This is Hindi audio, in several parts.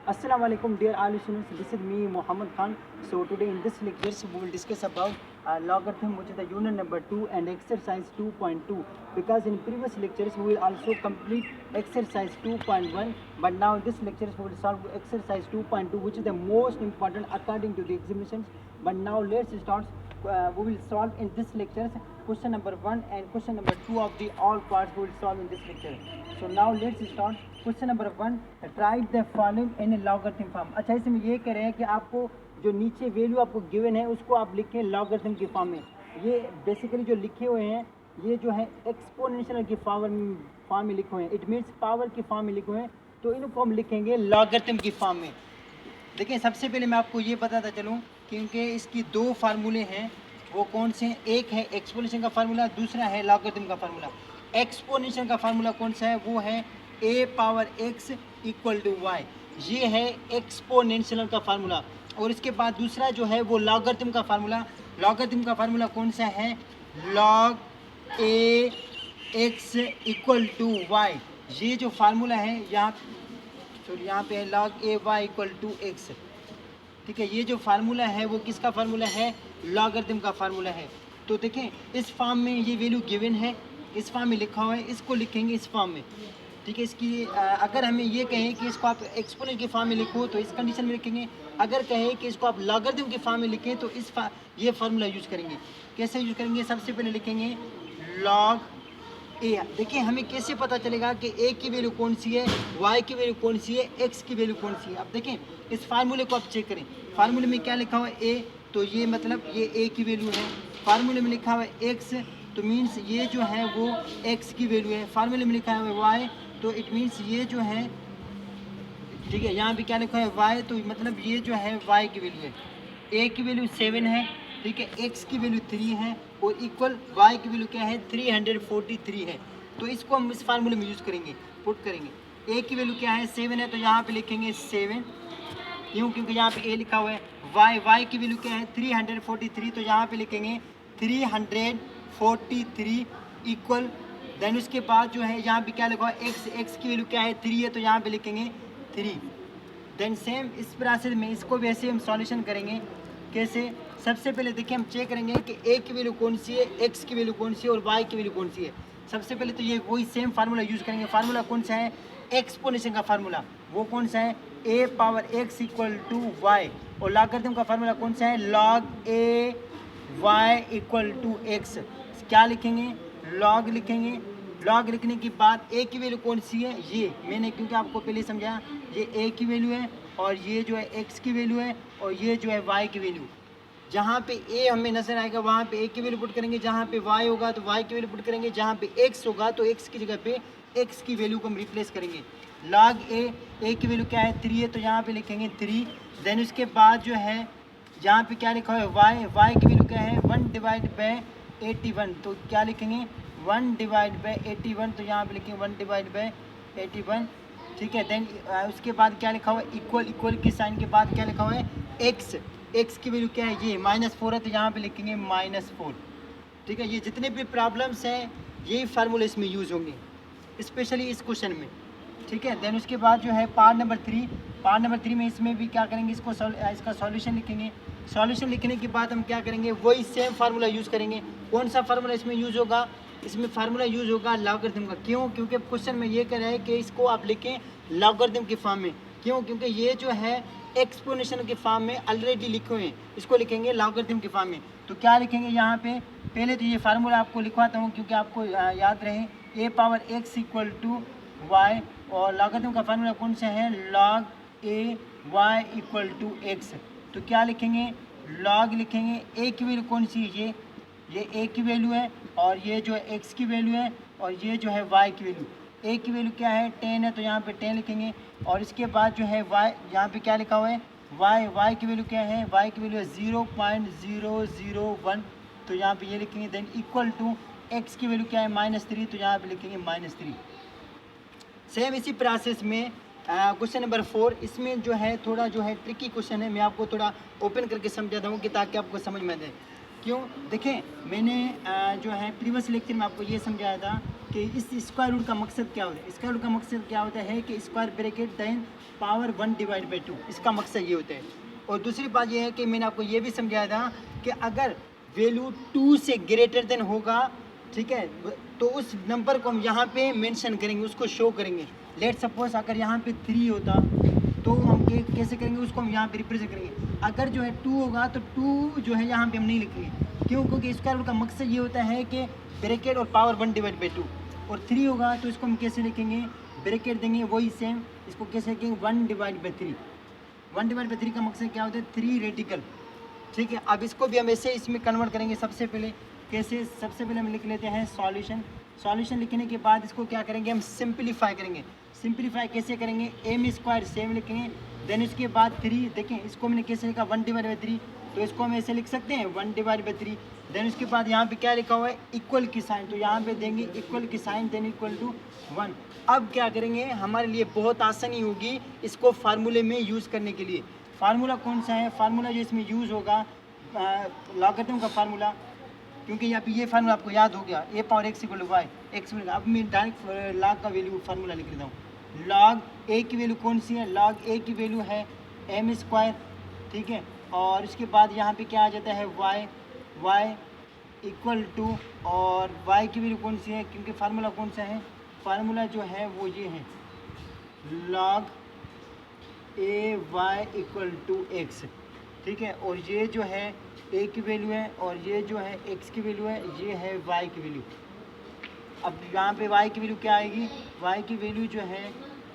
Assalamu alaikum dear all listeners, this is me Muhammad Khan. So today in this lecture we will discuss about logarithm, which is the unit number 2 and exercise 2.2, because in previous lectures we will also complete exercise 2.1, but now in this lectures we will solve exercise 2.2, which is the most important according to the examinations. But now let's start. We will solve in this lectures question number 1 and question number 2 of the all parts we will solve in this lecture. So now let's start. Question number 1, right the following in logarithm form. अच्छा, इसमें ये कह रहे हैं कि आपको जो नीचे वैल्यू आपको गिवन है उसको आप लिखें लॉगरिथम की फॉर्म में। ये बेसिकली जो लिखे हुए हैं ये जो है एक्सपोनेंशियल की फॉर्म में लिखे हुए हैं, इट मीन्स पावर की फॉर्म में लिखे हुए हैं, तो इनको हम लिखेंगे लॉगरिथम की फॉर्म में। देखिए, सबसे पहले मैं आपको ये बताता चलूँ क्योंकि इसकी दो फार्मूले हैं, वो कौन से हैं? एक है एक्सपोनेंशियल का फार्मूला, दूसरा है लॉगरिथम का फार्मूला। एक्सपोनेंशियल का फार्मूला कौन सा है? वो है a power x equal to y. ये है एक्सपोनेंशियल का फार्मूला। और इसके बाद दूसरा जो है वो लॉगरिथम का फार्मूला। लॉगरिथम का फार्मूला कौन सा है? Log a x equal to y. ये जो फार्मूला है यहाँ पे है log a y equal to x। ठीक है, ये जो फार्मूला है वो किसका फार्मूला है? लॉगरिथम का फार्मूला है। तो देखें, इस फॉर्म में ये वैल्यू गिवन है, इस फॉर्म में लिखा हुआ है, इसको लिखेंगे इस फॉर्म में। ठीक है, इसकी अगर हमें ये कहें कि इसको आप एक्सपोनेंट की फॉर्म में लिखो तो इस कंडीशन में लिखेंगे। अगर कहें कि इसको आप लॉगरिथम की फॉर्म में लिखें तो ये फार्मूला यूज करेंगे। कैसे यूज करेंगे? सबसे पहले लिखेंगे लॉग ए। देखिए, हमें कैसे पता चलेगा कि ए की वैल्यू कौन सी है, वाई की वैल्यू कौन सी है, एक्स की वैल्यू कौन सी है? अब देखें, इस फार्मूले को आप चेक करें। फार्मूले में क्या लिखा हुआ है? ए, तो ये मतलब ये ए की वैल्यू है। फार्मूले में लिखा हुआ है एक्स, तो मीन्स ये जो है वो एक्स की वैल्यू है। फार्मूले में लिखा हुआ है वाई, तो इट मीन्स ये जो है, ठीक है, यहाँ पे क्या लिखा है? वाई, तो मतलब ये जो है वाई की वैल्यू है। ए की वैल्यू 7 है, ठीक है, एक्स की वैल्यू 3 है, और इक्वल वाई की वैल्यू क्या है? 343 है। तो इसको हम इस फार्मूले में यूज़ करेंगे, पुट करेंगे। ए की वैल्यू क्या है? 7 है, तो यहाँ पे लिखेंगे 7, क्यों? क्योंकि यहाँ पे ए लिखा हुआ है। वाई की वैल्यू क्या है? 343, तो यहाँ पे लिखेंगे 343 इक्वल। देन उसके बाद जो है यहाँ पे क्या लिखा हुआ है? एक्स की वैल्यू क्या है? 3 है, तो यहाँ पे लिखेंगे 3। देन सेम इस प्रोसेस में इसको भी ऐसे हम सॉल्यूशन करेंगे। कैसे? सबसे पहले देखिए, हम चेक करेंगे कि ए की वैल्यू कौन सी है, एक्स की वैल्यू कौन सी है और वाई की वैल्यू कौन सी है। सबसे पहले तो ये वही सेम फार्मूला यूज़ करेंगे। फार्मूला कौन सा है? एक्सपोनेंशियल का फार्मूला। वो कौन सा है? A power x equal to y. और लॉगरिथम का फार्मूला कौन सा है? Log a y equal to x. क्या लिखेंगे? लॉग लिखेंगे। लॉग लिखने के बाद ए की वैल्यू कौन सी है? ये मैंने क्योंकि आपको पहले समझाया, ये ए की वैल्यू है, और ये जो है एक्स की वैल्यू है, और ये जो है वाई की वैल्यू। जहाँ पे ए हमें नजर आएगा वहाँ पे ए की वैल्यू पुट करेंगे, जहाँ पे वाई होगा तो वाई की वैल्यू पुट करेंगे, जहाँ पे एक्स होगा तो एक्स की जगह पे एक्स की वैल्यू को हम रिप्लेस करेंगे। लॉग ए की वैल्यू क्या है? 3 है, तो यहाँ पे लिखेंगे 3। देन उसके बाद जो है यहाँ पे क्या लिखा हुआ है? वाई की वैल्यू क्या है? 1 डिवाइड बाई 81, तो क्या लिखेंगे? 1 डिवाइड बाई 81, तो यहाँ पे लिखेंगे 1 डिवाइड बाई 81। ठीक है, देन उसके बाद क्या लिखा हुआ है? इक्वल। इक्वल के साइन के बाद क्या लिखा हुआ है? एक्स। एक्स की वैल्यू क्या है? ये -4 है, तो यहाँ पे लिखेंगे -4। ठीक है, ये जितने भी प्रॉब्लम्स हैं यही फार्मूले इसमें यूज़ होंगे, स्पेशली इस क्वेश्चन में। ठीक है, देन उसके बाद जो है पार्ट नंबर 3। पार्ट नंबर 3 में इसमें भी क्या करेंगे? इसका सॉल्यूशन लिखेंगे। सॉल्यूशन लिखने के बाद हम क्या करेंगे? वही सेम फार्मूला यूज़ करेंगे। कौन सा फार्मूला इसमें यूज़ होगा? इसमें फार्मूला यूज़ होगा लॉगरिथम का। क्यों? क्योंकि क्वेश्चन में ये कह रहा है कि इसको आप लिखें लॉगरिथम की फॉर्म में। क्यों? क्योंकि ये जो है एक्सपोनेंशियल की फॉर्म में ऑलरेडी लिखे हुए हैं, इसको लिखेंगे लॉगरिथम की फॉर्म में। तो क्या लिखेंगे यहाँ पे? पहले तो ये फार्मूला आपको लिखवाता हूँ क्योंकि आपको याद रहे। A power x equal to y, और लॉगरिथम का फार्मूला कौन सा है? Log a y equal to x. तो क्या लिखेंगे? लॉग लिखेंगे। ए की वैल्यू कौन सी है? ये ए की वैल्यू है, और ये जो है एक्स की वैल्यू है, और ये जो है वाई की वैल्यू। ए की वैल्यू क्या है? 10 है, तो यहाँ पे 10 लिखेंगे। और इसके बाद जो है वाई, यहाँ पे क्या लिखा हुआ है? वाई की वैल्यू क्या है? वाई की वैल्यू है 0.001, तो यहाँ पे ये लिखेंगे। देन इक्वल टू एक्स की वैल्यू क्या है? -3, तो यहाँ पे लिखेंगे -3। सेम इसी प्रोसेस में क्वेश्चन नंबर 4, इसमें जो है थोड़ा जो है ट्रिकी क्वेश्चन है, मैं आपको थोड़ा ओपन करके समझाता हूँ कि ताकि आपको समझ में आ जाए। क्यों? देखें, मैंने जो है प्रीवियस लेक्चर में आपको ये समझाया था कि इस स्क्वायर रूट का मकसद क्या होता है। स्क्वायर रूट का मकसद क्या होता है कि स्क्वायर ब्रैकेट देन पावर 1/2, इसका मकसद ये होता है। और दूसरी बात ये है कि मैंने आपको ये भी समझाया था कि अगर वैल्यू 2 से ग्रेटर देन होगा, ठीक है, तो उस नंबर को हम यहाँ पे मेंशन करेंगे, उसको शो करेंगे। लेट सपोज अगर यहाँ पे 3 होता तो हम कैसे करेंगे, उसको हम यहाँ पे रिप्रेजेंट करेंगे। अगर जो है 2 होगा तो 2 जो है यहाँ पे हम नहीं लिखेंगे। क्यों? क्योंकि स्क्वायर रूट का मकसद ये होता है कि ब्रैकेट और पावर 1/2। और 3 होगा तो इसको हम कैसे लिखेंगे, ब्रैकेट देंगे वही सेम, इसको कैसे लिखेंगे 1/3। 1/3 का मकसद क्या होता है, 3 रेडिकल, ठीक है। अब इसको भी हम ऐसे इसमें कन्वर्ट करेंगे। सबसे पहले कैसे, सबसे पहले हम लिख लेते हैं सॉल्यूशन। सॉल्यूशन लिखने के बाद इसको क्या करेंगे, हम सिंप्लीफाई करेंगे। सिंप्लीफाई कैसे करेंगे, एम स्क्वायर सेम लिखेंगे, देन इसके बाद 3, देखें इसको मैंने कैसे लिखा 1/3, तो इसको हम ऐसे लिख सकते हैं 1/3। देन उसके बाद यहाँ पे क्या लिखा हुआ है, इक्वल की साइन, तो यहाँ पे देंगे इक्वल की साइन, देन इक्वल टू 1। अब क्या करेंगे, हमारे लिए बहुत आसानी होगी इसको फार्मूले में यूज़ करने के लिए। फार्मूला कौन सा है, फार्मूला जो इसमें यूज़ होगा लॉगरिथम का फार्मूला, क्योंकि यहाँ पे ये फार्मूला आपको याद हो गया, a power x equal to y x. अब मैं डायरेक्ट लॉग का वैल्यू फार्मूला लिख लेता हूँ। लॉग a की वैल्यू कौन सी है, लॉग a की वैल्यू है m स्क्वायर, ठीक है। और इसके बाद यहाँ पे क्या आ जाता है y इक्वल टू, और y की वैल्यू कौन सी है, क्योंकि फार्मूला कौन सा है, फार्मूला जो है वो ये है log a y equal to x, ठीक है। और ये जो है a की वैल्यू है और ये जो है x की वैल्यू है, ये है y की वैल्यू। अब यहाँ पे y की वैल्यू क्या आएगी, y की वैल्यू जो है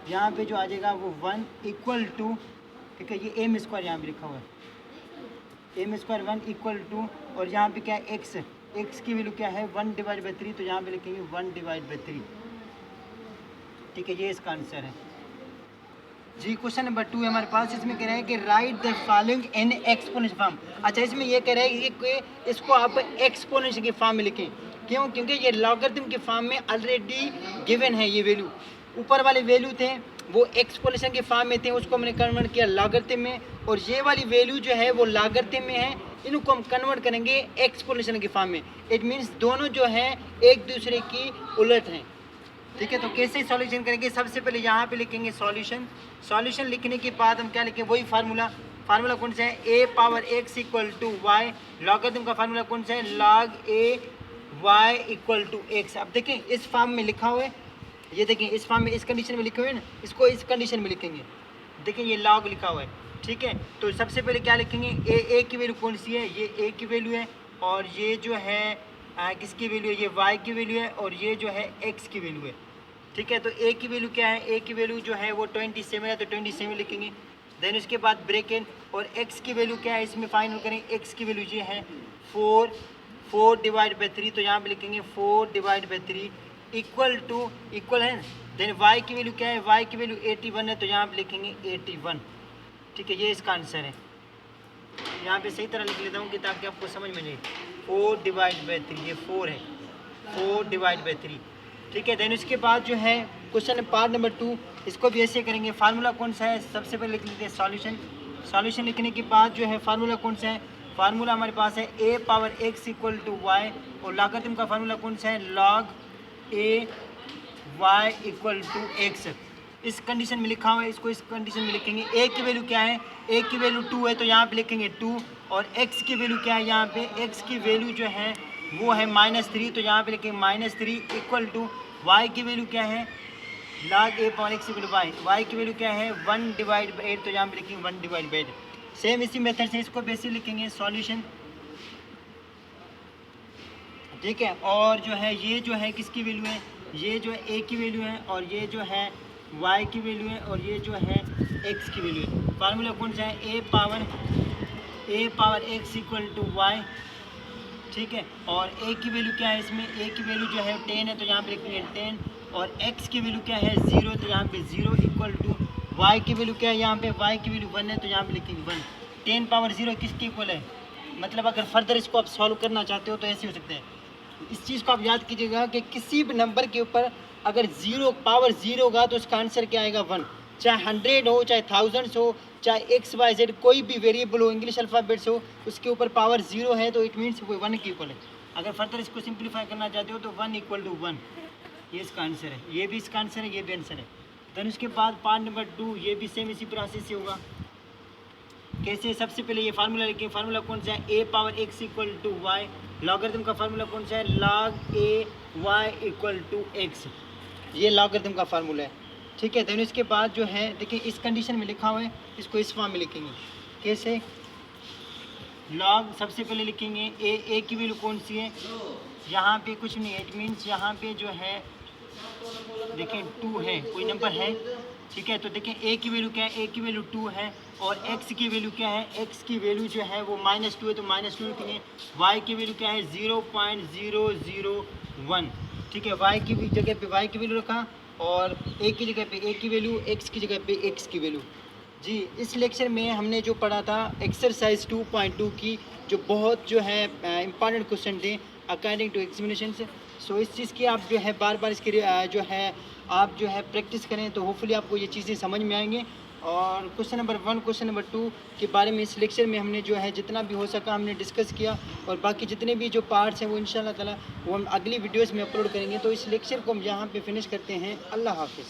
यहाँ पे जो आ जाएगा वो 1 इक्वल टू, ठीक है, ये एम स्क्वायर यहाँ पे लिखा हुआ है, एम स्क्वायर 1 इक्वल टू, और यहाँ पे क्या है x की वैल्यू क्या है 1/3, तो यहाँ पे लिखेंगे 1/3, ठीक है। ये इसका आंसर है जी। क्वेश्चन नंबर 2 है हमारे पास, इसमें कह रहे हैं कि right the following in exponential form. अच्छा, इसमें ये कह रहे हैं कि इसको आप एक्सपोनेंशियल के फॉर्म में लिखें। क्यों? क्योंकि ये लॉगरिथम के फॉर्म में ऑलरेडी गिवन है। ये वैल्यू ऊपर वाले वैल्यू थे वो एक्सपोनेंशियल के फॉर्म में थे, उसको हमने कन्वर्ट किया लॉगरिथम में, और ये वाली वैल्यू जो है वो लॉगरिथम में है, इनको हम कन्वर्ट करेंगे एक्सपोनेंशियल के फॉर्म में। इट मीन्स दोनों जो है एक दूसरे की उलट हैं, ठीक है। तो कैसे सॉल्यूशन करेंगे, सबसे पहले यहाँ पे लिखेंगे सॉल्यूशन। सॉल्यूशन लिखने के बाद हम क्या लिखेंगे, वही फार्मूला कौन सा है, a power x equal to y. Logarithm का फार्मूला कौन सा है, log a y equal to x। अब देखें इस फॉर्म में लिखा हुआ है, ये देखें इस फॉर्म में, इस कंडीशन में लिखे हुए हैं ना, इसको इस कंडीशन में लिखेंगे। देखें ये log लिखा हुआ है, ठीक है। तो सबसे पहले क्या लिखेंगे, a की वैल्यू कौन सी है, ये a की वैल्यू है, और ये जो है किसकी वैल्यू है, ये y की वैल्यू है, और ये जो है x की वैल्यू है, ठीक है। तो a की वैल्यू क्या है, a की वैल्यू जो है वो 27 है, तो 27 लिखेंगे। देन उसके बाद ब्रैकेट, और x की वैल्यू क्या है, इसमें फाइनल करें, x की वैल्यू ये है 4/3, तो यहाँ पे लिखेंगे 4/3 इक्वल टू, इक्वल है। देन y की वैल्यू क्या है, y की वैल्यू 81 है, तो यहाँ पे लिखेंगे 81, ठीक है। ये इसका आंसर है। यहाँ पे सही तरह लिख लेता हूँ कि ताकि आपको समझ में जाए। 4/3, ये 4 है, 4/3, ठीक है। देन उसके बाद जो है क्वेश्चन पार्ट नंबर 2, इसको भी ऐसे करेंगे। फार्मूला कौन सा है, सबसे पहले लिख लेते हैं सॉल्यूशन। सॉल्यूशन लिखने के बाद जो है फार्मूला कौन सा है, फार्मूला हमारे पास है a power x equal to y, और लॉगरिथम का फार्मूला कौन सा है, log a y equal to x। इस कंडीशन में लिखा हुआ है, इसको इस कंडीशन में लिखेंगे। a की वैल्यू क्या है, a की वैल्यू 2 है, तो यहाँ पे लिखेंगे 2, और x की वैल्यू क्या है, यहाँ पे x की वैल्यू जो है वो है -3, तो यहाँ पे लिखेंगे -3 इक्वल टू y की वैल्यू क्या है, log a power x equal y, y की वैल्यू क्या है 1/8, तो यहाँ पे लिखेंगे 1/8। सेम इसी मेथड से इसको बेसिक लिखेंगे सॉल्यूशन, ठीक है। और जो है ये जो है किसकी वैल्यू है, ये जो है a की वैल्यू है, और ये जो है y की वैल्यू है, और ये जो है x की वैल्यू है। फार्मूला कौन सा है, a power x equal to y, ठीक है। और a की वैल्यू क्या है, इसमें a की वैल्यू जो है 10 है, तो यहाँ पे लिखेंगे 10, और x की वैल्यू क्या है 0, तो यहाँ पे 0 इक्वल टू y की वैल्यू क्या है, यहाँ पे y की वैल्यू 1 है, तो यहाँ पे लिखेंगे 1। 10 पावर 0 किसके इक्वल है, मतलब अगर फर्दर इसको आप सॉल्व करना चाहते हो तो ऐसे हो सकते हैं। इस चीज़ को आप याद कीजिएगा कि किसी भी नंबर के ऊपर अगर 0 पावर 0 होगा तो इसका आंसर क्या आएगा 1, चाहे 100 हो, चाहे थाउजेंड्स हो, चाहे XYZ कोई भी वेरिएबल हो, इंग्लिश अल्फ़ाबेट्स हो, उसके ऊपर पावर 0 है तो इट मीन्स वो 1 के इक्वल है। अगर फर्दर इसको सिंप्लीफाई करना चाहते हो तो 1 = 1, ये इसका आंसर है। ये भी इसका आंसर है, ये भी आंसर है। देन उसके बाद पार्ट नंबर 2, ये भी सेम इसी प्रोसेस से होगा। कैसे? सबसे पहले ये फार्मूला लिखें। फार्मूला कौन सा है? a⁻x = y। लॉगरिथम का फार्मूला कौन सा है? log a y = x। ये लॉगरिथम का फार्मूला है, ठीक है। देन इसके बाद जो है देखिए इस कंडीशन में लिखा हुआ है, इसको इस फॉर्म में लिखेंगे। कैसे? लॉग सबसे पहले लिखेंगे ए की वैल्यू कौन सी है? यहाँ पे कुछ नहीं है, इट मीन्स यहाँ पे जो है देखें 2 है, कोई नंबर है, ठीक है। तो देखें ए की वैल्यू क्या है? ए की वैल्यू 2 है। और x की वैल्यू क्या है? x की वैल्यू जो है वो -2 है, तो -2 लिखेंगे। y की वैल्यू क्या है? 0.001, ठीक है। y की जगह पे y की वैल्यू रखा और a की जगह पे a की वैल्यू, x की जगह पे x की वैल्यू। जी, इस लेक्चर में हमने जो पढ़ा था एक्सरसाइज 2.2 की, जो बहुत जो है इम्पॉर्टेंट क्वेश्चन थे अकॉर्डिंग टू एग्जामिनेशन। सो इस चीज़ की आप जो है बार बार इसकी जो है आप जो है प्रैक्टिस करें तो होपफुली आपको ये चीज़ें समझ में आएंगे। और क्वेश्चन नंबर 1, क्वेश्चन नंबर 2 के बारे में इस लेक्चर में हमने जो है जितना भी हो सका हमने डिस्कस किया, और बाकी जितने भी जो पार्ट्स हैं वो इंशाल्लाह ताला वो हम अगली वीडियोज़ में अपलोड करेंगे। तो इस लेक्चर को हम यहाँ पे फिनिश करते हैं। अल्लाह हाफिज़।